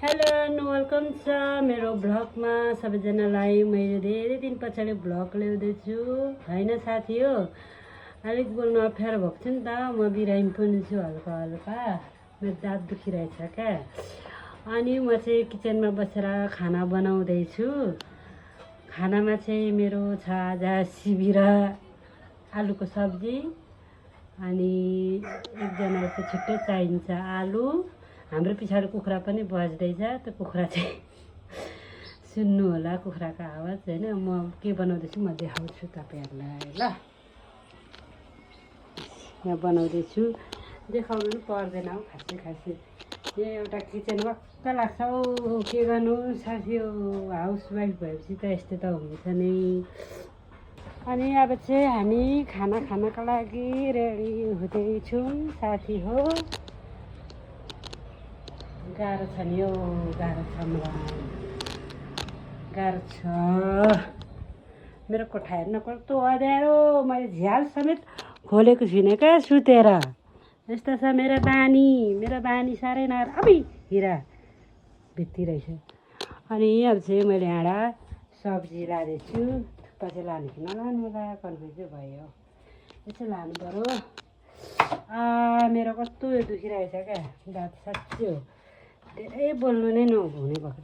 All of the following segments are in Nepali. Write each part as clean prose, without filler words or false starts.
हेलो एन्ड वेलकम छ मेरो भ्लगमा सबैजनालाई। मैले धेरै दिन पछाडि भ्लग ल्याउँदैछु होइन साथी हो। अलिक बोल्नु अप्ठ्यारो भएको थियो नि त, म बिरामी पनि छु हल्का हल्का, मेरो दाँत दुखिरहेछ क्या। अनि म चाहिँ किचनमा बसेर खाना बनाउँदैछु। खानामा चाहिँ मेरो छ आज सिमी र आलुको सब्जी। अनि एकजनालाई चाहिँ छुट्टै चाहिन्छ आलु। हाम्रो पछाडि कुखुरा पनि बज्दैछ, त्यो कुखुरा चाहिँ सुन्नु होला कुखुराको आवाज होइन। म के बनाउँदैछु म देखाउँछु तपाईँहरूलाई ल। यहाँ बनाउँदैछु, देखाउनु पनि पर्दैन हौ खासै। यो एउटा किचन वाक्क लाग्छ हौ, के गर्नु साथी हो, हाउसवाइफ भएपछि त यस्तो त हुन्छ नै। अनि अब चाहिँ हामी खाना खानको लागि रेडी हुँदैछौँ साथी हो। गाह्रो छ नि हौ, गाह्रो छ मलाई, गाह्रो छ। मेरो कोठा हेर्न कस्तो अँध्यारो, मैले झ्याल समेत खोलेको छुइनँ क्या सुतेर। यस्तो छ मेरो बानी साह्रै नराम्रो। अबि हिरा भित्ती रहेछ। अनि अब चाहिँ मैले यहाँ सब्जी लाँदैछु। थुक्पा चाहिँ लाने कि नलानु होला कन्फ्युज भयो, यसो लानु पऱ्यो। मेरो कस्तो दुखिरहेछ क्या दाँत, साँच्चै हो। धेरै बोल्नु नै नहुने भएको छ।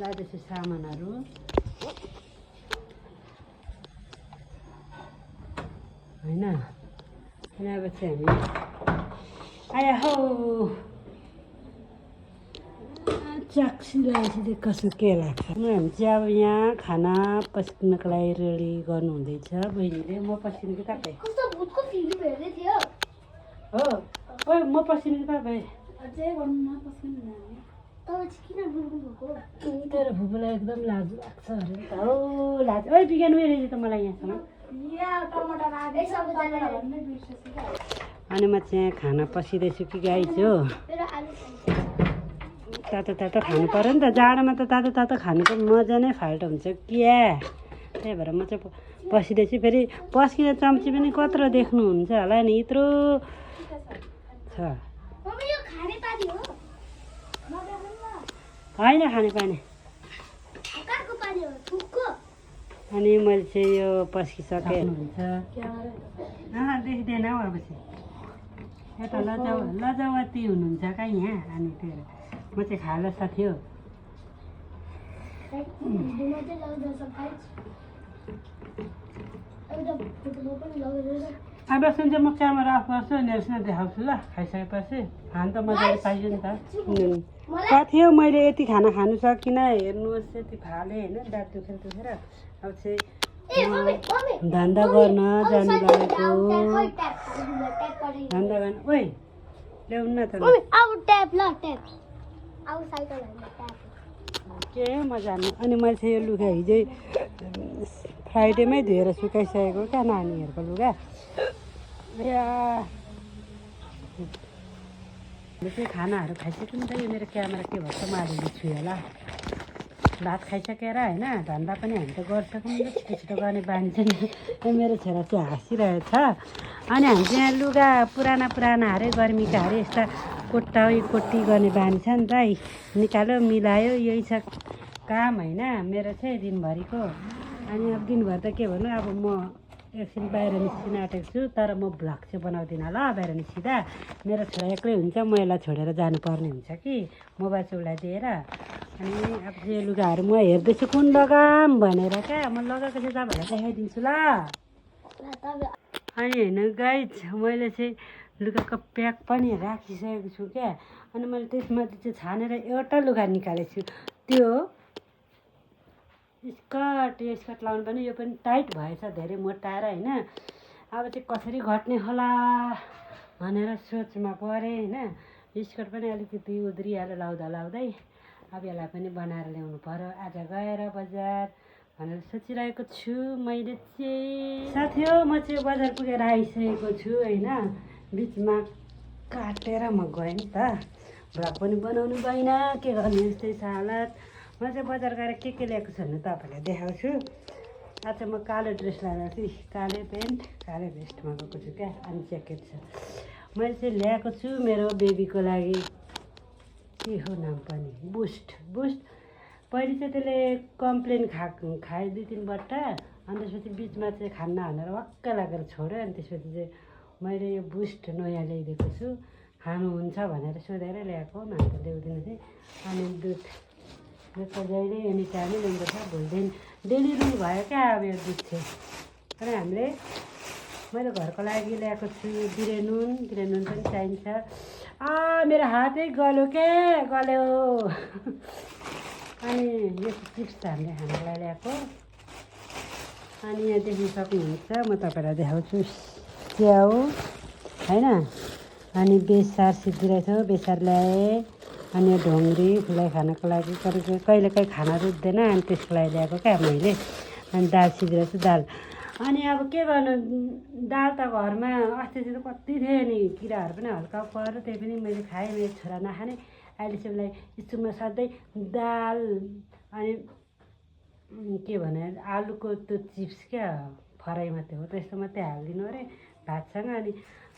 लाँदैछु सामानहरू। होइन अनि अब चाहिँ हामी आया हौ चाक्सी लगाएपछि कसो के लाग्छ। हामी चाहिँ अब यहाँ खाना पस्किनको लागि रेडी गर्नु हुँदैछ बहिनीले। म पस्किनु कि तपाईँ हो? ओइ म पस्किनु कि तपाईँ? तेरो फुपूलाई एकदम लाज लाग्छ अरे नि त हौ, लाज। ओइ बिहान उयो रहेछ त मलाई यहाँसम्म। अनि म चाहिँ खाना पसिँदैछु कि गाइस हो। तातो खानु पर्यो नि त, जाडोमा त तातो खानुको मजा नै फाल्टो हुन्छ क्या। त्यही भएर म चाहिँ पसिँदैछु। फेरि पस्किँदा चम्ची पनि कत्रो देख्नुहुन्छ होला नि, यत्रो छ। होइन खानेपानी। अनि मैले चाहिँ यो पस्किसकेँ हुन्छ। देखिँदैन हौ अब चाहिँ यता लजावती हुनुहुन्छ कहाँ यहाँ। अनि त्यो म चाहिँ खाला साथी हो। अब सुन्छ म क्यामेरा अफ गर्छु अनि यसमा देखाउँछु ल। खाइसकेपछि खानु त मजाले पाइयो नि त साथी हो। मैले यति खाना खानु सकिनँ, हेर्नुहोस् यति फालेँ होइन, दाँत दुखेर। अब चाहिँ धन्दा गर्न जानु लागेको। धन्दा गर्न ओइ ल्याउनु न त के म जान्नु। अनि मैले चाहिँ यो लुगा हिजै फ्राइडेमै धोएर सुकाइसकेको क्या नानीहरूको लुगा। चाहिँ खानाहरू खाइसक्यो नि त। यो मेरो क्यामेरा के भन्छ म अलिअलि छु होला। भात खाइसकेर होइन, धन्दा पनि हामी त गर्छौँ नि, छिटो गर्ने बानी छ नि। मेरो छोरा चाहिँ हाँसिरहेछ। अनि हामी चाहिँ यहाँ लुगा पुराना अरे गर्मीका अरे यस्ता कोट्टी गर्ने बानी छ नि त। निकाल्यो मिलायो यही छ काम होइन मेरो चाहिँ दिनभरिको। अनि अब दिनभरि त के भन्नु, अब म एकछिन बाहिर निस्किन आँटेको छु, तर म भ्लग चाहिँ बनाउँदिनँ ल। बाहिर निस्किँदा मेरो छोरा एक्लै हुन्छ, म यसलाई छोडेर जानुपर्ने हुन्छ कि मोबाइल सोबाइल दिएर। अनि अब चाहिँ लुगाहरू म हेर्दैछु कुन लगाम भनेर क्या। म लगाएको चाहिँ तपाईँहरूलाई देखाइदिन्छु ल। अनि होइन गाइज, मैले चाहिँ लुगाको प्याक पनि राखिसकेको छु क्या। अनि मैले त्यसमाथि चाहिँ छानेर एउटा लुगा निकालेको छु, त्यो स्कर्ट लाउनु पनि यो पनि टाइट भएछ धेरै मोटाएर होइन। अब चाहिँ कसरी घट्ने होला भनेर सोचमा परेँ होइन। स्कर्ट पनि अलिकति उध्रिहाल्यो लाउँदै। अब यसलाई पनि बनाएर ल्याउनु पर्यो आज गएर बजार भनेर सोचिरहेको छु मैले चाहिँ साथी हो। म चाहिँ बजार पुगेर आइसकेको छु होइन। बिचमा काटेर म गएँ नि त, भ्लग पनि बनाउनु भएन, के गर्ने यस्तै छ हालत। म चाहिँ बजार गएर के ल्याएको छु भने तपाईँलाई देखाउँछु। आज म कालो ड्रेस लगाएको छु, कालो पेन्ट कालो भेस्टमा गएको छु क्या। अनि ज्याकेट छ। मैले चाहिँ ल्याएको छु मेरो बेबीको लागि। के हो नाम पनि बुस्ट बुस्ट। पहिले चाहिँ त्यसले कम्प्लेन खायो 2-3 बट्टा, अनि त्यसपछि बिचमा चाहिँ खान्न भनेर वाक्क लागेर छोड्यो। अनि त्यसपछि चाहिँ मैले यो बुस्ट नयाँ ल्याइदिएको छु, खानुहुन्छ भनेर सोधेर ल्याएको, अन्त ल्याउँदिन थिएँ। अनि दुध त जहिले एनी टाइमै ल्याउँदैछ, भोलिदेखि डेली रुल भयो क्या अब यो दुध चाहिँ। अनि मैले घरको लागि ल्याएको छु बिरेनुन पनि चाहिन्छ। मेरो हातै गल्यो क्या, गल्यो। अनि यो चिप्स त हामीले खानको लागि ल्याएको। अनि यहाँ देख्न सक्नुहुन्छ, म तपाईँलाई देखाउँछु च्याउ होइन। अनि बेसार सिद्धिरहेछ, बेसार ल्याएँ। अनि यो ढोङ्ग्री फुलाई खानको लागि कहिले कहिले खाना रुच्दैन, अनि त्यसको लागि ल्याएको क्या मैले। अनि दाल सिद्धिरहेछ, दाल। अनि अब के गर्नु, दाल त घरमा अस्ति चाहिँ कति थियो नि, किराहरू पनि हल्का पऱ्यो, त्यही पनि मैले खाएँ। मेरो छोरा नखाने, अहिले चाहिँ उसलाई स्कुलमा सधैँ दाल अनि के भने आलुको त्यो चिप्स क्या फ्राई मात्रै हो, त्यस्तो मात्रै हालिदिनु अरे भातसँग। अनि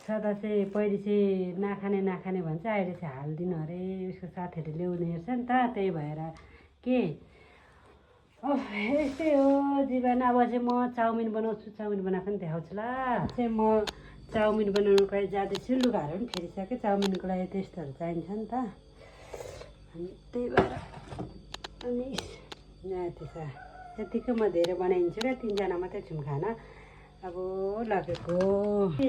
सदा चाहिँ पहिले चाहिँ नखाने भन्छ, अहिले चाहिँ हालिदिनु अरे। उसको साथीहरूले ल्याउने हेर्छ नि त, त्यही भएर के यस्तै हो जीवन। अब चाहिँ म चाउमिन बनाउँछु, चाउमिन बनाएको पनि देखाउँछु ल। चाहिँ म चाउमिन बनाउनुको लागि जाँदैछु, लुगाहरू पनि फेरिसकेँ। चाउमिनको लागि टेस्टहरू चाहिन्छ नि त, अनि त्यही भएर। अनि यहाँ त्यसो यतिकै म धेरै बनाइदिन्छु क्या, 3जना मात्रै छौँ खाना। अब लगेको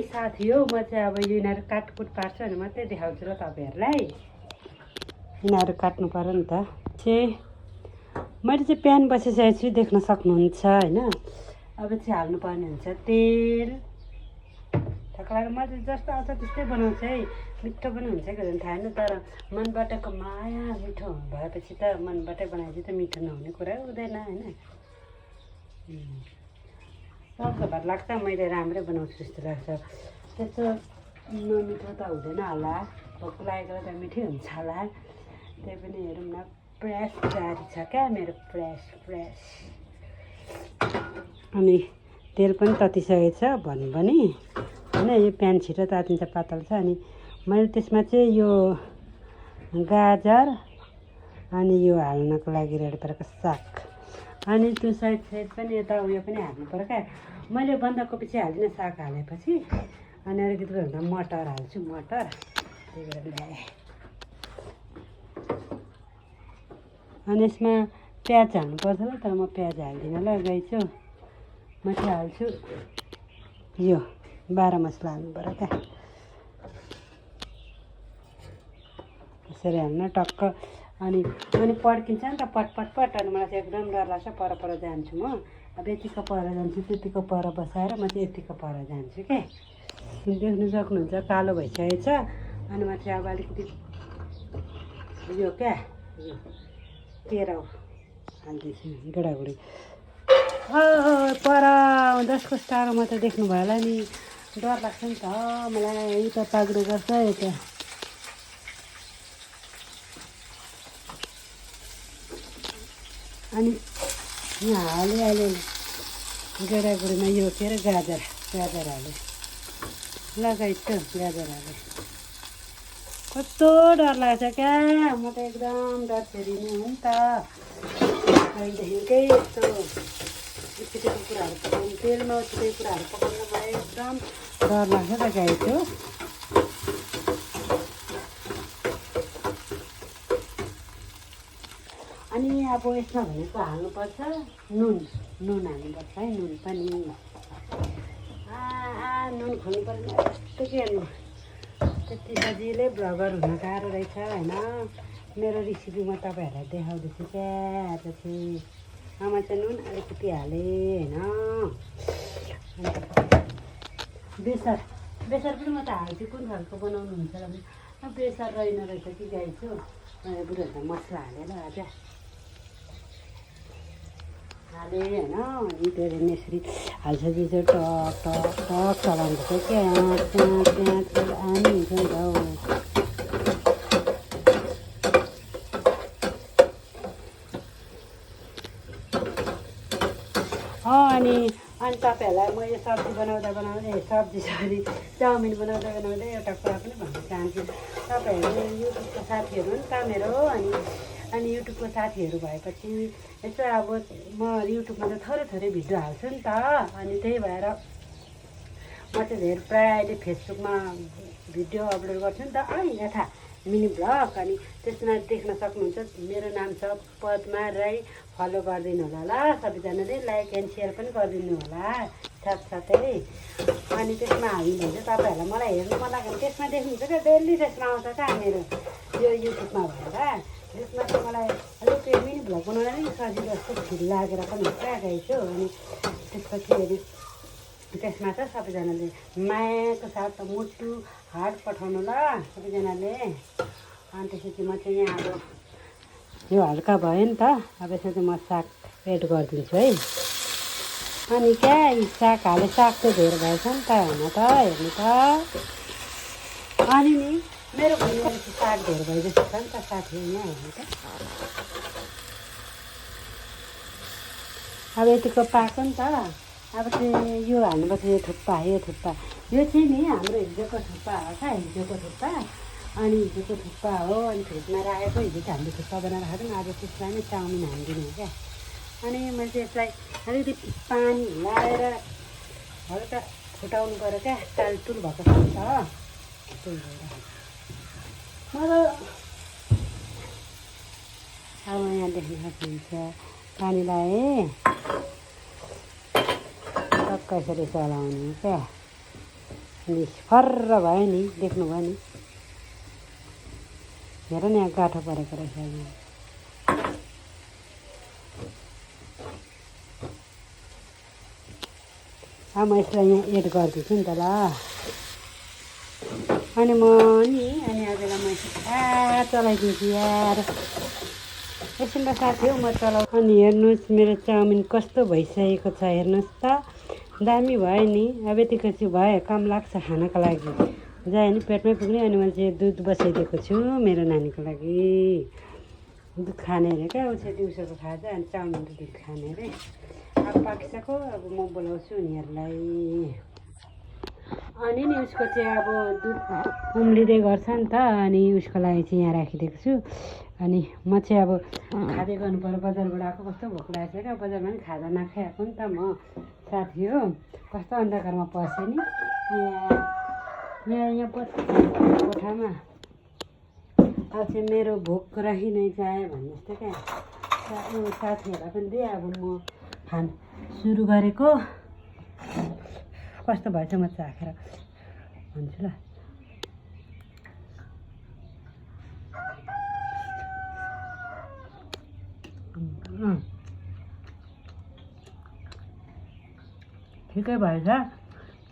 साथी हो, म चाहिँ अब यिनीहरू काटकुट पार्छु भने मात्रै देखाउँछु ल तपाईँहरूलाई। यिनीहरू काट्नु पऱ्यो नि त। मैले चाहिँ प्यान बसिसकेको छु, देख्न सक्नुहुन्छ होइन। अब चाहिँ हाल्नुपर्ने हुन्छ तेल। ठक्लाको मैले जस्तो आउँछ त्यस्तै बनाउँछु है। मिठो पनि हुन्छ कि हुँदैन थाहा छैन, तर मनबाटको माया मिठो भएपछि त मनबाटै बनाएपछि त मिठो नहुने कुरा हुँदैन होइन। सक्दो भएर लाग्छ मैले राम्रै बनाउँछु जस्तो लाग्छ। त्यस्तो नमिठो त हुँदैन होला, भोक लागेको त मिठै हुन्छ होला। त्यही पनि हेरौँ न। प्रेस जारी छ क्या मेरो, प्रेस। अनि तेल पनि ततिसकेको छ भन्नु पनि होइन। यो प्यान छिटो तातिन्छ, पातल छ। अनि मैले त्यसमा चाहिँ यो गाजर अनि यो हाल्नको लागि रेडी पारेको साग, अनि त्यो साइड पनि यता उयो पनि हाल्नु पऱ्यो क्या। मैले बन्दाकोपी चाहिँ हाल्दिनँ साग हालेपछि। अनि अलिकति भन्दा मटर हाल्छु, मटर। त्यही भएर ल्याएँ। अनि यसमा प्याज हाल्नुपर्छ ल, तर म प्याज हाल्दिनँ ल गाइजो। म चाहिँ हाल्छु यो 12 मसला हाल्नु पऱ्यो क्या। यसरी हाल्नु टक्क। अनि पड्किन्छ नि त पट। अनि मलाई चाहिँ एकदम डर लाग्छ, पर जान्छु म। अब यतिको पर जान्छु, त्यतिको पर बसाएर म चाहिँ यतिको पर जान्छु क्या। देख्नु सक्नुहुन्छ कालो भइसकेको छ। अनि म चाहिँ अब अलिकति यो क्या यो केराउ हाल्दैछु, गुडागुडी। पर जसको टाढोमा त देख्नु भयो होला नि, डर लाग्छ नि त मलाई। उता पाक्ने गर्छ यता। अनि यहाँ हालेँ गुडागुडीमा यो के अरे गाजर हालेँ, लगाइछु गाजर हालेँ। कस्तो डर लाग्छ क्या, म त एकदम डर फेरिने हो नि त। कहिलेदेखिकै यस्तो उछिटेको कुराहरू पकाउनु, तेलमा उछिटेको कुराहरू पकाउनु मलाई एकदम डर लाग्छ त गाईको। अनि अब यसमा भनेको हाल्नुपर्छ नुन हाल्नुपर्छ है, नुन पनि। नुन खुल्नु पर्ने यस्तो के हेर्नु, त्यति सजिलै भ्लगर हुन गाह्रो रहेछ होइन। मेरो रेसिपी म तपाईँहरूलाई देखाउँदैछु क्या आज चाहिँ। आमा चाहिँ नुन अलिकति हालेँ होइन। बेसार पनि म त हाल्छु, कुन खालको बनाउनुहुन्छ भने। अब बेसार रहेन रहेछ कि गाइछु, बुढोहरूले मसला हालेर आज हालेँ होइन। अनि त्यो यसरी हाल्छ चाहिँ टक चलाउँदैछ क्या, त्यहाँ आनी हुन्छ नि त। अनि तपाईँहरूलाई म यो सब्जी बनाउँदा सब्जी चाउमिन बनाउँदा एउटा कुरा पनि भन्न चाहन्छु। तपाईँहरू युट्युबको साथीहरू नि त मेरो अनि युट्युबको साथीहरू भएपछि यसो अब म युट्युबमा त थोरै भिडियो हाल्छु नि त। अनि त्यही भएर म चाहिँ प्रायः अहिले फेसबुकमा भिडियो अपलोड गर्छु नि त यथा मिनी ब्लग। अनि त्यसमा देख्न सक्नुहुन्छ मेरो नाम छ पद्मा राई। फलो गरिदिनु होला ल सबैजनाले, लाइक एन्ड सेयर पनि गरिदिनु होला साथसाथै। अनि त्यसमा हाल्नु चाहिँ तपाईँहरूलाई मलाई हेर्नु मन लाग्यो भने त्यसमा देख्नुहुन्छ क्या, डेली त्यसमा आउँछ क्या मेरो यो युट्युबमा भएर। त्यसमा चाहिँ मलाई अलिक त्यो मिनी भ्लग बनाउन अलिक सजिलो जस्तो फिल लागेर पनि क्या गएको। अनि त्यसपछि त्यसमा चाहिँ सबैजनाले मायाको साथ मुटु हार्ट पठाउनु ल सबैजनाले। अनि त्यसपछि म चाहिँ यहाँ अब यो हल्का भयो नि त, अब यसमा चाहिँ म साग एड गरिदिन्छु है। अनि क्या यी साग चाहिँ धेरै भएछ नि त, होइन त हेर्नु त। अनि नि मेरो भुइँमा चाहिँ साग धेरै भयो जस्तो छ नि त साथी, यहाँ हेर्नु त। अब यतिको पाएको नि त। अब चाहिँ यो हाल्नुपर्छ, यो थुक्पा यो चाहिँ नि हाम्रो हिजोको थुक्पा हो क्या, हिजोको थुक्पा। अनि हिजोको थुक्पा हो, अनि फ्रिजमा राखेको। हिजो चाहिँ हामीले थुक्पा बनाएर खाँदैनौँ, आज त्यसलाई नै चाउमिन हालिदिनु हो क्या। अनि मैले चाहिँ यसलाई अलिकति पानी लाएर हल्का फुटाउनु पऱ्यो क्या, टालटुल भएको छ नि त। त्यही भएर अब यहाँ देख्न सक्नुहुन्छ पानी लाएँ टक्क यसरी चलाउनु क्या। अनि फर्र भयो नि, देख्नुभयो नि, हेर न यहाँ गाँठो परेको रहेछ। अब म यसलाई यहाँ एड गरिदिन्छु नि त ल। अनि अनि अबेला म चलाइदिन्छु यार, एकछिन त साथी हो म चलाउ। अनि हेर्नुहोस् मेरो चाउमिन कस्तो भइसकेको छ, हेर्नुहोस् त दामी भयो नि। अब यतिको चाहिँ भयो, कम लाग्छ खानको लागि, जायो नि पेटमै पुग्ने। अनि मैले चाहिँ दुध बसाइदिएको छु मेरो नानीको लागि, दुध खाने अरे क्या, ऊ चाहिँ दिउँसोको खाजा। अनि चाउमिन र दुध खाने अरे। अब पाकिसक्यो, अब म बोलाउँछु उनीहरूलाई। अनि नि उसको चाहिँ अब दुध उम्लिँदै गर्छ नि त, अनि उसको लागि चाहिँ यहाँ राखिदिएको छु। अनि म चाहिँ अब खाँदै गर्नु पऱ्यो, बजारबाट आएको कस्तो भोक लागेको छ क्या। बजारमा नि खाजा नखाएको नि त म साथी हो, कस्तो अन्धकारमा पसेँ नि यहाँ कोठामा। अब चाहिँ मेरो भोक रहि नै जाए भन्ने जस्तो क्या। साथीहरूलाई पनि दिएँ, अब म खान सुरु गरेको। कस्तो भएछ म चाखेर भन्छु ल। ठिकै भएछ।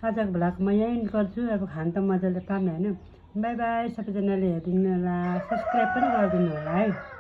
आजको भ्लग म यहीँ गर्छु। अब खान त मजाले पाउने होइन। बाई बाई, सबैजनाले हेरिदिनु होला, सब्सक्राइब पनि गरिदिनु होला है।